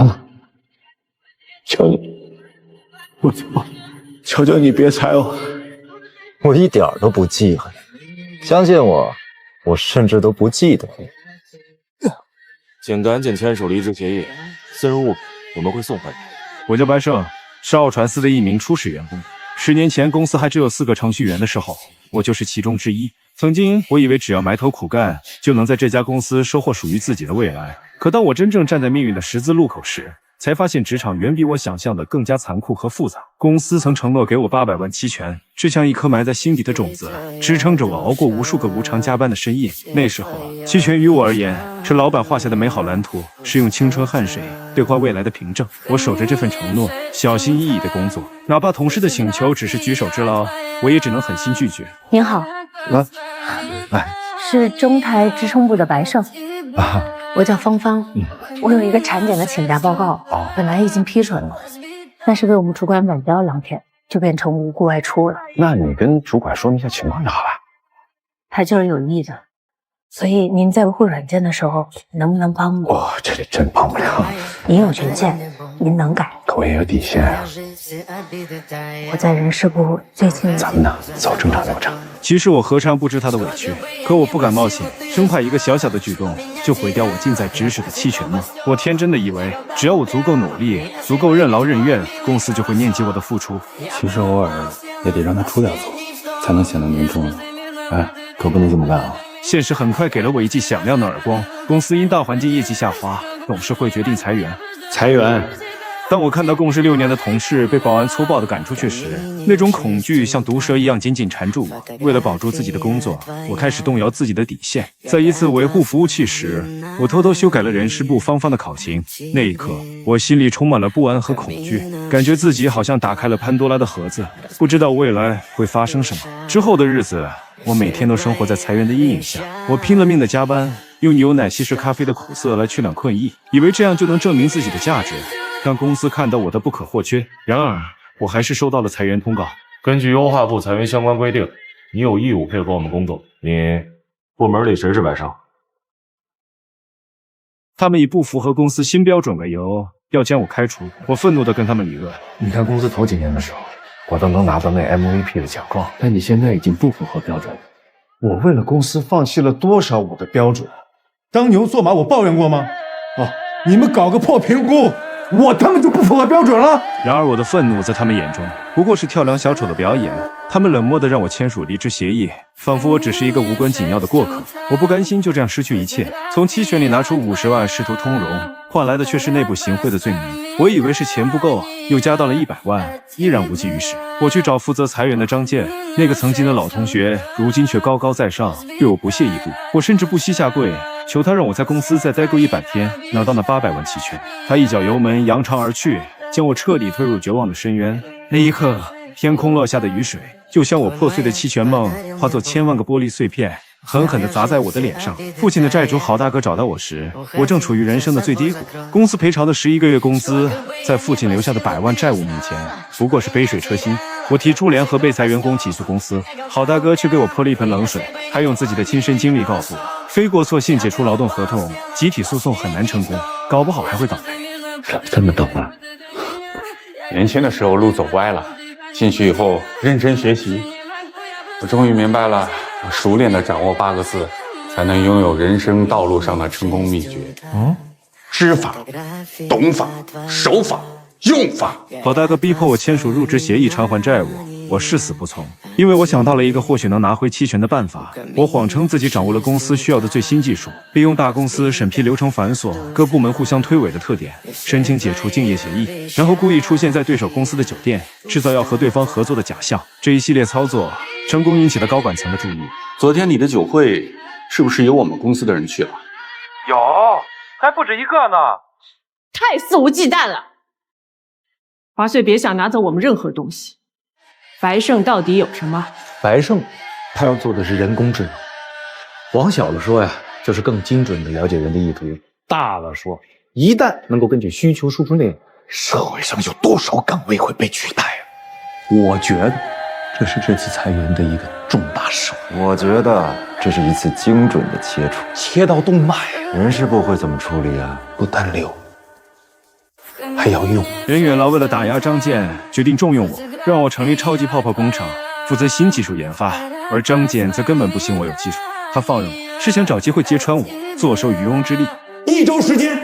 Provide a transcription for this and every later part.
行了，求你，我求求你别裁我。我一点都不记恨你，相信我，我甚至都不记得你。请赶紧签署离职协议，私人物品我们会送还你。我叫白胜，是奥传司的一名初始员工。10年前公司还只有4个程序员的时候，我就是其中之一。曾经我以为只要埋头苦干，就能在这家公司收获属于自己的未来。可当我真正站在命运的十字路口时，才发现职场远比我想象的更加残酷和复杂。公司曾承诺给我800万期权，这像一颗埋在心底的种子，支撑着我熬过无数个无偿加班的深夜。那时候，期权于我而言是老板画下的美好蓝图，是用青春汗水兑换未来的凭证。我守着这份承诺，小心翼翼的工作，哪怕同事的请求只是举手之劳，我也只能狠心拒绝。您好，来，是中台支撑部的白胜。我叫芳芳，我有一个产检的请假报告，本来已经批准了，但是被我们主管晚交2天，就变成无故外出了。那你跟主管说明一下情况就好了。他就是有意的，所以您在维护软件的时候，能不能帮我？我这里真帮不了，您有权限，您能改，可我也有底线啊。我在人事部最近，咱们呢，走正常流程。其实我何尝不知他的委屈，可我不敢冒险，生怕一个小小的举动就毁掉我近在咫尺的期权梦。我天真的以为，只要我足够努力，足够任劳任怨，公司就会念及我的付出。其实偶尔也得让他出点错，才能显得年轻。哎，可不能这么干啊！现实很快给了我一记响亮的耳光。公司因大环境业绩下滑，董事会决定裁员。裁员。当我看到共事6年的同事被保安粗暴地赶出去时，那种恐惧像毒蛇一样紧紧缠住我。为了保住自己的工作，我开始动摇自己的底线。在一次维护服务器时，我偷偷修改了人事部芳芳的考勤。那一刻，我心里充满了不安和恐惧，感觉自己好像打开了潘多拉的盒子，不知道未来会发生什么。之后的日子，我每天都生活在裁员的阴影下。我拼了命的加班，用牛奶稀释咖啡的苦涩来驱赶困意，以为这样就能证明自己的价值，让公司看到我的不可或缺。然而，我还是收到了裁员通告。根据优化部裁员相关规定，你有义务配合我们工作。你部门里谁是白胜？他们以不符合公司新标准为由，要将我开除。我愤怒地跟他们理论：你看公司头几年的时候，我都能拿到那 MVP 的奖状，但你现在已经不符合标准了。我为了公司放弃了多少我的标准？当牛做马，我抱怨过吗？你们搞个破评估，我他妈就不符合标准了。然而我的愤怒在他们眼中不过是跳梁小丑的表演。他们冷漠地让我签署离职协议，仿佛我只是一个无关紧要的过客。我不甘心就这样失去一切，从期权里拿出50万试图通融，换来的却是内部行贿的罪名。我以为是钱不够，又加到了100万，依然无济于事。我去找负责裁员的张健，那个曾经的老同学，如今却高高在上，对我不屑一顾。我甚至不惜下跪求他让我在公司再待够100天，拿到那800万期权。他一脚油门扬长而去，将我彻底推入绝望的深渊。那一刻，天空落下的雨水，就像我破碎的期权梦，化作千万个玻璃碎片，狠狠地砸在我的脸上。父亲的债主郝大哥找到我时，我正处于人生的最低谷。公司赔偿的11个月工资，在父亲留下的100万债务面前，不过是杯水车薪。我提出联合被裁员工起诉公司，郝大哥却给我泼了一盆冷水。他用自己的亲身经历告诉我，非过错性解除劳动合同，集体诉讼很难成功，搞不好还会倒霉。这么懂啊？年轻的时候路走歪了，进去以后认真学习，我终于明白了，熟练地掌握8个字，才能拥有人生道路上的成功秘诀。知法、懂法、守法、用法。郝大哥逼迫我签署入职协议偿还债务，我誓死不从，因为我想到了一个或许能拿回期权的办法。我谎称自己掌握了公司需要的最新技术，利用大公司审批流程繁琐、各部门互相推诿的特点，申请解除竞业协议，然后故意出现在对手公司的酒店，制造要和对方合作的假象。这一系列操作成功引起了高管层的注意。昨天你的酒会是不是有我们公司的人去了？有，还不止一个呢。太肆无忌惮了！华穗别想拿走我们任何东西。白胜到底有什么？白胜，他要做的是人工智能。往小了说呀，就是更精准的了解人的意图；大了说，一旦能够根据需求输出内容，社会上有多少岗位会被取代啊？我觉得这是这次裁员的一个重大手。我觉得这是一次精准的切除，切到动脉，人事部会怎么处理啊？不单留，还要用。任远劳为了打压张健，决定重用我，让我成立超级泡泡工厂，负责新技术研发。而张健则根本不信我有技术，他放任我是想找机会揭穿我，坐收渔翁之利。1周时间，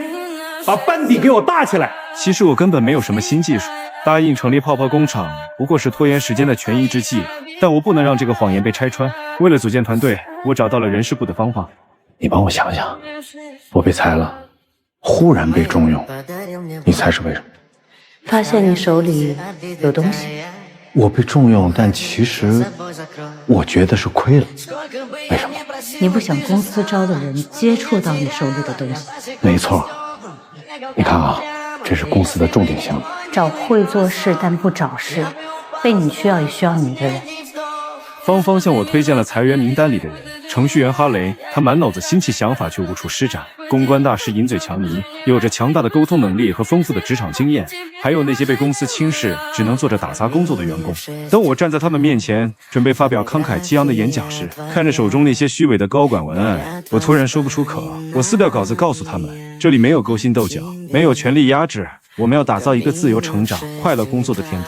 把班底给我搭起来。其实我根本没有什么新技术，答应成立泡泡工厂不过是拖延时间的权宜之计，但我不能让这个谎言被拆穿。为了组建团队，我找到了人事部的方法。你帮我想想，我被裁了，忽然被重用，你猜是为什么？发现你手里有东西。我被重用，但其实我觉得是亏了。为什么？你不想公司招的人接触到你手里的东西。没错，你看啊，这是公司的重点项目，找会做事但不找事，被你需要也需要你的人。芳芳向我推荐了裁员名单里的人，程序员哈雷，他满脑子新奇想法却无处施展；公关大师银嘴强尼，有着强大的沟通能力和丰富的职场经验；还有那些被公司轻视、只能做着打杂工作的员工。当我站在他们面前，准备发表慷慨激昂的演讲时，看着手中那些虚伪的高管文案，我突然说不出口。我撕掉稿子，告诉他们，这里没有勾心斗角，没有权力压制，我们要打造一个自由成长、快乐工作的天地。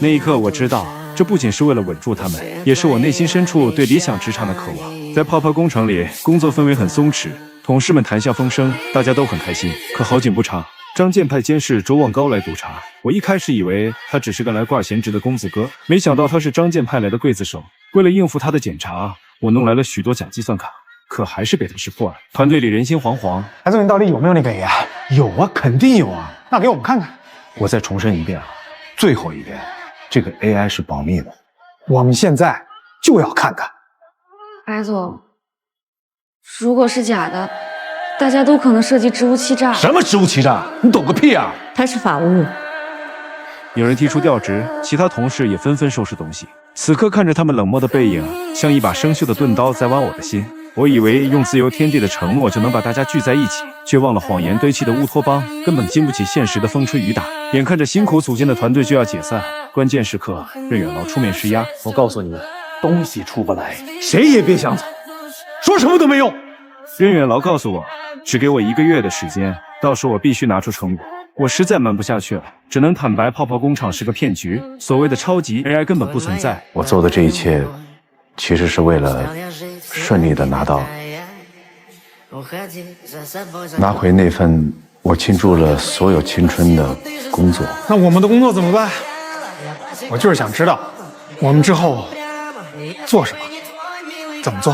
那一刻，我知道，这不仅是为了稳住他们，也是我内心深处对理想职场的渴望。在泡泡工厂里，工作氛围很松弛，同事们谈笑风生，大家都很开心。可好景不长，张健派监事周望高来督查。我一开始以为他只是个来挂闲职的公子哥，没想到他是张健派来的刽子手。为了应付他的检查，我弄来了许多假计算卡，可还是被他识破了。团队里人心惶惶。白总，你到底有没有那个 AI？ 有啊，肯定有啊。那给我们看看。我再重申一遍啊，最后一遍，这个 AI 是保密的。我们现在就要看看。白总，如果是假的，大家都可能涉及职务欺诈。什么职务欺诈？你懂个屁啊！他是法务。有人提出调职，其他同事也纷纷收拾东西。此刻看着他们冷漠的背影，像一把生锈的钝刀在剜我的心。我以为用自由天地的承诺就能把大家聚在一起，却忘了谎言堆砌的乌托邦根本经不起现实的风吹雨打。眼看着辛苦组建的团队就要解散，关键时刻，任远劳出面施压。我告诉你，东西出不来，谁也别想走，说什么都没用。任远劳告诉我，只给我1个月的时间，到时我必须拿出成果。我实在瞒不下去了，只能坦白泡泡工厂是个骗局，所谓的超级 AI 根本不存在。我做的这一切，其实是为了顺利的拿回那份我倾注了所有青春的工作。那我们的工作怎么办？我就是想知道，我们之后做什么，怎么做。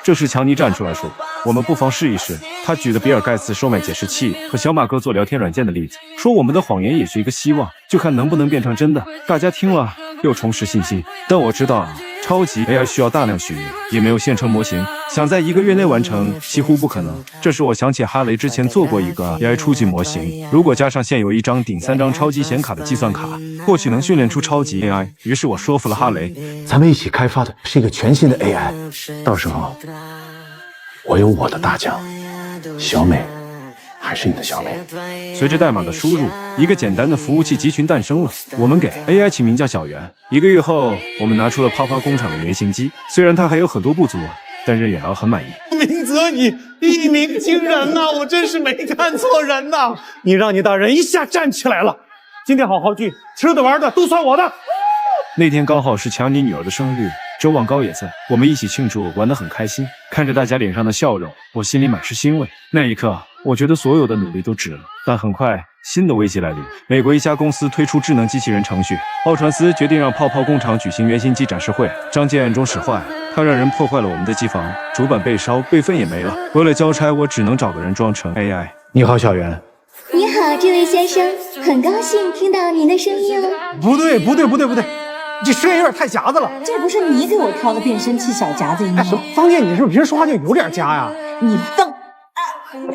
这时强尼站出来说，我们不妨试一试。他举了比尔盖茨收买解释器和小马哥做聊天软件的例子，说我们的谎言也是一个希望，就看能不能变成真的。大家听了又重拾信心。但我知道超级 AI 需要大量训练，也没有现成模型，想在1个月内完成几乎不可能。这时我想起哈雷之前做过一个 AI 初级模型，如果加上现有1张顶3张超级显卡的计算卡，或许能训练出超级 AI。于是我说服了哈雷，咱们一起开发的是一个全新的 AI， 到时候我有我的大奖，小美还是你的小美。随着代码的输入，一个简单的服务器集群诞生了。我们给 AI 起名叫小圆。1个月后，我们拿出了泡泡工厂的原型机。虽然它还有很多不足，但任远劳很满意。明泽，你一鸣惊人呐！我真是没看错人呐！你让你大人一下站起来了。今天好好聚，吃的玩的都算我的。那天刚好是强尼女儿的生日，周望高也在，我们一起庆祝，玩得很开心。看着大家脸上的笑容，我心里满是欣慰。那一刻，我觉得所有的努力都值了。但很快，新的危机来临。美国一家公司推出智能机器人程序，奥传斯决定让泡泡工厂举行原型机展示会。张健暗中使坏，他让人破坏了我们的机房，主板被烧，备份也没了。为了交差，我只能找个人装成 AI。你好，小圆。你好，这位先生，很高兴听到您的声音哦。不对，这声音有点太夹子了。这不是你给我挑的变声器小夹子音吗？方健，你是不是平时说话就有点夹呀？你放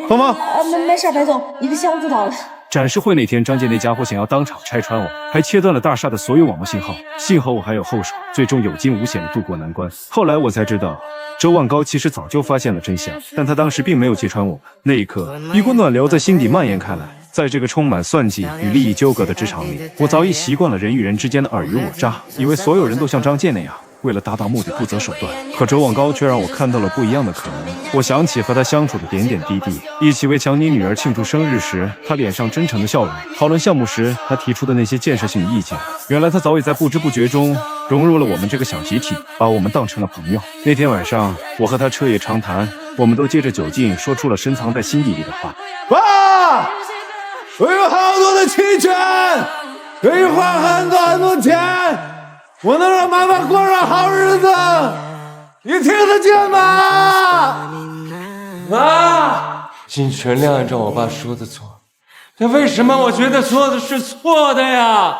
芳芳，没事，白总，一个箱子到了。展示会那天，张健那家伙想要当场拆穿我，还切断了大厦的所有网络信号。幸好我还有后手，最终有惊无险地度过难关。后来我才知道，周望高其实早就发现了真相，但他当时并没有揭穿我。那一刻，一股暖流在心底蔓延开来。在这个充满算计与利益纠葛的职场里，我早已习惯了人与人之间的尔虞我诈，以为所有人都像张健那样为了达到目的不择手段。可周望高却让我看到了不一样的可能。我想起和他相处的点点滴滴，一起为强尼女儿庆祝生日时，他脸上真诚的笑容；讨论项目时，他提出的那些建设性意见。原来他早已在不知不觉中融入了我们这个小集体，把我们当成了朋友。那天晚上，我和他彻夜长谈，我们都借着酒劲说出了深藏在心底里的话。爸，我有好多的期权，可以花很多钱，我能让妈妈过上好日子，你听得见吗？妈，请全谅按照我爸说的做，但为什么我觉得做的是错的呀？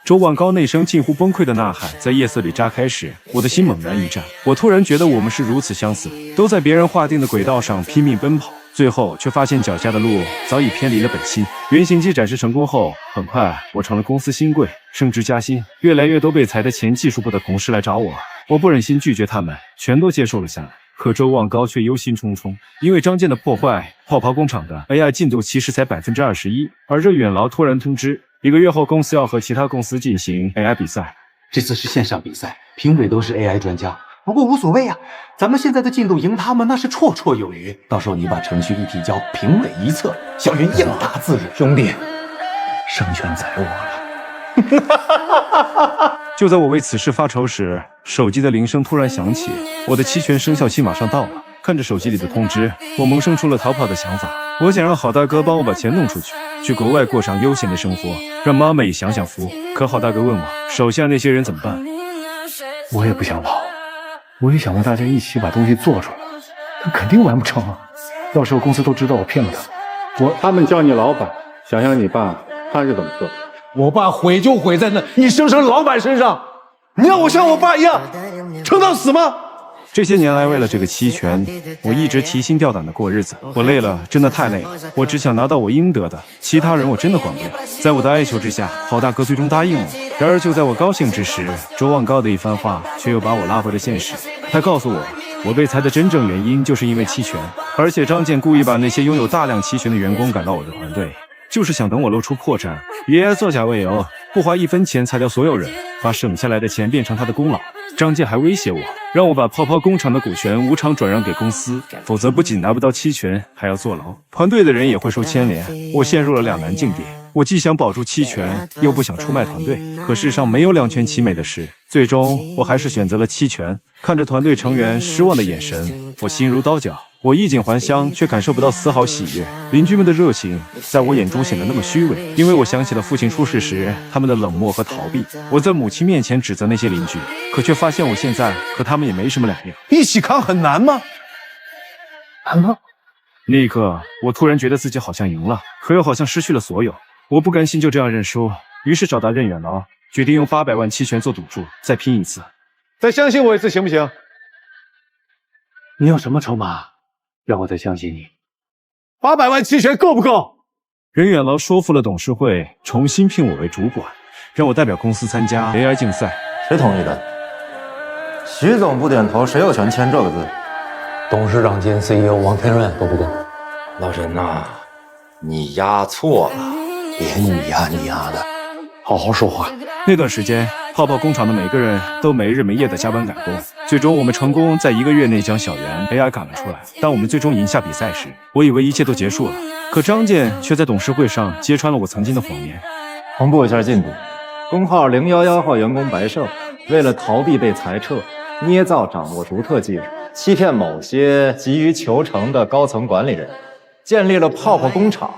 周望高那声近乎崩溃的呐喊在夜色里炸开时，我的心猛然一颤。我突然觉得我们是如此相似，都在别人划定的轨道上拼命奔跑，最后却发现脚下的路早已偏离了本心。原型机展示成功后，很快我成了公司新贵，升职加薪，越来越多被裁的前技术部的同事来找我，我不忍心拒绝他们，全都接受了下来。可周望高却忧心忡忡，因为张健的破坏，泡泡工厂的 AI 进度其实才21%，而热远劳突然通知1个月后公司要和其他公司进行 AI 比赛。这次是线上比赛，评委都是 AI 专家，不过无所谓啊，咱们现在的进度赢他们那是绰绰有余。到时候你把程序一提交，评委一测，小云应答自如。兄弟，胜券在握了。就在我为此事发愁时，手机的铃声突然响起，我的期权生效期马上到了。看着手机里的通知，我萌生出了逃跑的想法。我想让好大哥帮我把钱弄出去，去国外过上悠闲的生活，让妈妈也享享福。可好大哥问我，手下那些人怎么办？我也不想跑，我也想让大家一起把东西做出来，但肯定完不成啊！到时候公司都知道我骗了他们。他们叫你老板，想想你爸他是怎么做的？我爸毁就毁在那一声声老板身上，你让我像我爸一样撑到死吗？这些年来，为了这个期权，我一直提心吊胆的过日子。我累了，真的太累了。我只想拿到我应得的，其他人我真的管不了。在我的哀求之下，郝大哥最终答应了。然而就在我高兴之时，周望高的一番话却又把我拉回了现实。他告诉我，我被裁的真正原因就是因为期权，而且张健故意把那些拥有大量期权的员工赶到我的团队，就是想等我露出破绽，以 AI 作假为由，不花1分钱裁掉所有人，把省下来的钱变成他的功劳。张健还威胁我，让我把泡泡工厂的股权无偿转让给公司，否则不仅拿不到期权，还要坐牢，团队的人也会受牵连。我陷入了两难境地，我既想保住期权，又不想出卖团队。可世上没有两全其美的事，最终我还是选择了期权。看着团队成员失望的眼神，我心如刀绞。我衣锦还乡，却感受不到丝毫喜悦。邻居们的热情在我眼中显得那么虚伪，因为我想起了父亲出事时他们的冷漠和逃避。我在母亲面前指责那些邻居，可却发现我现在和他们也没什么两样。一起扛很难吗？难吗？那一刻，我突然觉得自己好像赢了，可又好像失去了所有。我不甘心就这样认输，于是找到任远劳，决定用800万期权做赌注，再拼一次。再相信我一次行不行？你有什么筹码？让我再相信你，800万期权够不够？任远劳说服了董事会，重新聘我为主管，让我代表公司参加 AI 竞赛。谁同意的？徐总不点头，谁有权签这个字？董事长兼 CEO 王天润够不够？老任呐，你押错了，别你押你押的，好好说话。那段时间，泡泡工厂的每个人都没日没夜的加班赶工，最终我们成功在1个月内将小圆 AI 赶了出来。当我们最终赢下比赛时，我以为一切都结束了，可张健却在董事会上揭穿了我曾经的谎言。公布一下进度：工号011号员工白胜，为了逃避被裁撤，捏造掌握独特技术，欺骗某些急于求成的高层管理人，建立了泡泡工厂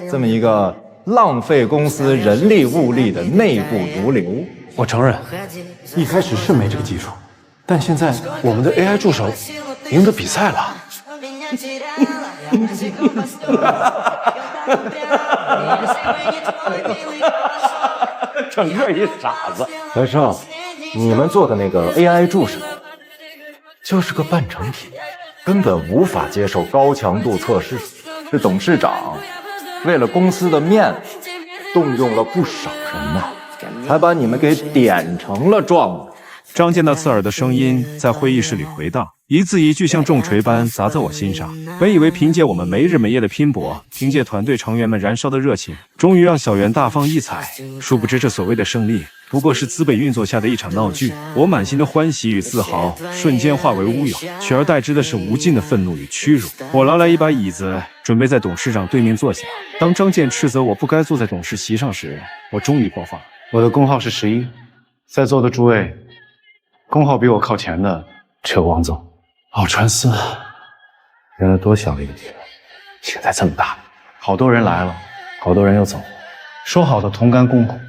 这么一个浪费公司人力物力的内部毒瘤。我承认，一开始是没这个技术，但现在我们的 AI 助手赢得比赛了。整个一傻子。白胜，你们做的那个 AI 助手就是个半成品，根本无法接受高强度测试。是董事长为了公司的面子，动用了不少人呐，才把你们给点成了状元。张健那刺耳的声音在会议室里回荡，一字一句像重锤般砸在我心上。本以为凭借我们没日没夜的拼搏，凭借团队成员们燃烧的热情，终于让小圆大放异彩，殊不知这所谓的胜利不过是资本运作下的一场闹剧。我满心的欢喜与自豪瞬间化为乌有，取而代之的是无尽的愤怒与屈辱。我捞来一把椅子，准备在董事长对面坐下。当张健斥责我不该坐在董事席上时，我终于爆发。我的工号是11，在座的诸位，工号比我靠前的只有王总。奥传斯，原来多小的一个地方，现在这么大，好多人来了，好多人又走了。说好的同甘共苦，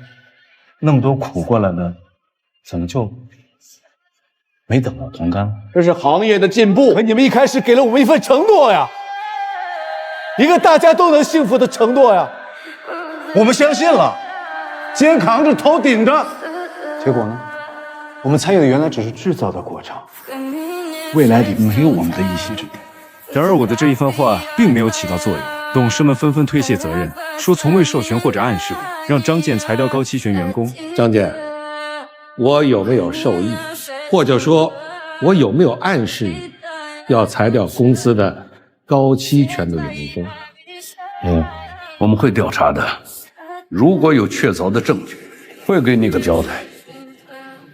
那么多苦过来的，怎么就没等到同甘了？这是行业的进步，可你们一开始给了我们一份承诺呀，一个大家都能幸福的承诺呀。我们相信了，肩扛着头顶着，结果呢？我们参与的原来只是制造的过程，未来里没有我们的一席之地。然而我的这一番话并没有起到作用，董事们纷纷推卸责任，说从未授权或者暗示过让张健裁掉高期权员工。张健，我有没有授意，或者说，我有没有暗示你要裁掉公司的高期权的员工？我们会调查的，如果有确凿的证据，会给你个交代。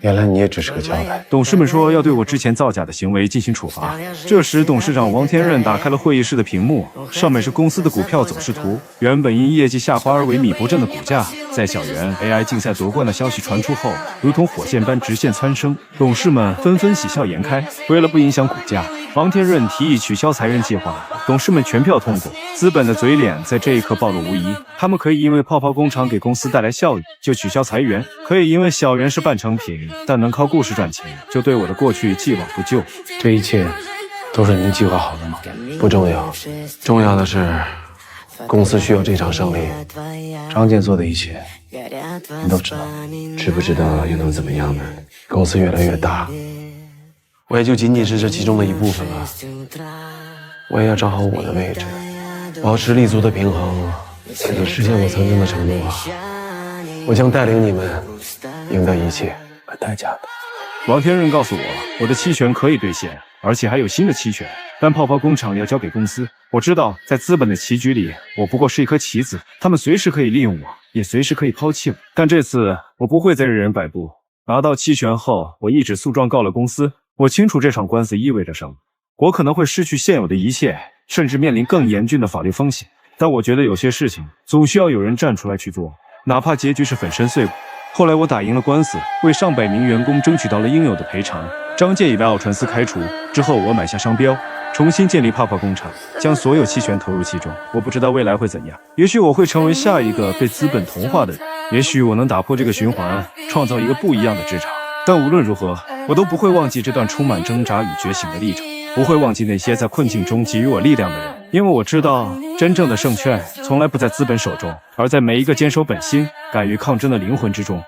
原来你也只是个交代。董事们说要对我之前造假的行为进行处罚。这时，董事长王天任打开了会议室的屏幕，上面是公司的股票走势图。原本因业绩下滑而萎靡不振的股价，在小圆 AI 竞赛夺冠的消息传出后，如同火箭般直线蹿升。董事们纷纷喜笑颜开。为了不影响股价，王天任提议取消裁员计划，董事们全票通过。资本的嘴脸在这一刻暴露无遗，他们可以因为泡泡工厂给公司带来效益就取消裁员，可以因为小圆是半成品但能靠故事赚钱，就对我的过去既往不咎。这一切都是您计划好的吗？不重要，重要的是公司需要这场胜利。张健做的一切，你都知道，知不知道又能怎么样呢？公司越来越大，我也就仅仅是这其中的一部分了。我也要找好我的位置，保持立足的平衡，才能实现我曾经的承诺啊！我将带领你们赢得一切和代价的。王天任告诉我，我的期权可以兑现，而且还有新的期权，但泡泡工厂要交给公司。我知道，在资本的棋局里，我不过是一颗棋子，他们随时可以利用我，也随时可以抛弃我。但这次，我不会再任人摆布。拿到期权后，我一纸诉状告了公司。我清楚这场官司意味着什么，我可能会失去现有的一切，甚至面临更严峻的法律风险。但我觉得有些事情总需要有人站出来去做，哪怕结局是粉身碎骨。后来我打赢了官司，为上百名员工争取到了应有的赔偿。张健也被奥传斯开除之后，我买下商标，重新建立泡泡工厂，将所有期权投入其中。我不知道未来会怎样，也许我会成为下一个被资本同化的人，也许我能打破这个循环，创造一个不一样的职场。但无论如何，我都不会忘记这段充满挣扎与觉醒的历程，不会忘记那些在困境中给予我力量的人，因为我知道真正的胜券从来不在资本手中，而在每一个坚守本心、敢于抗争的灵魂之中。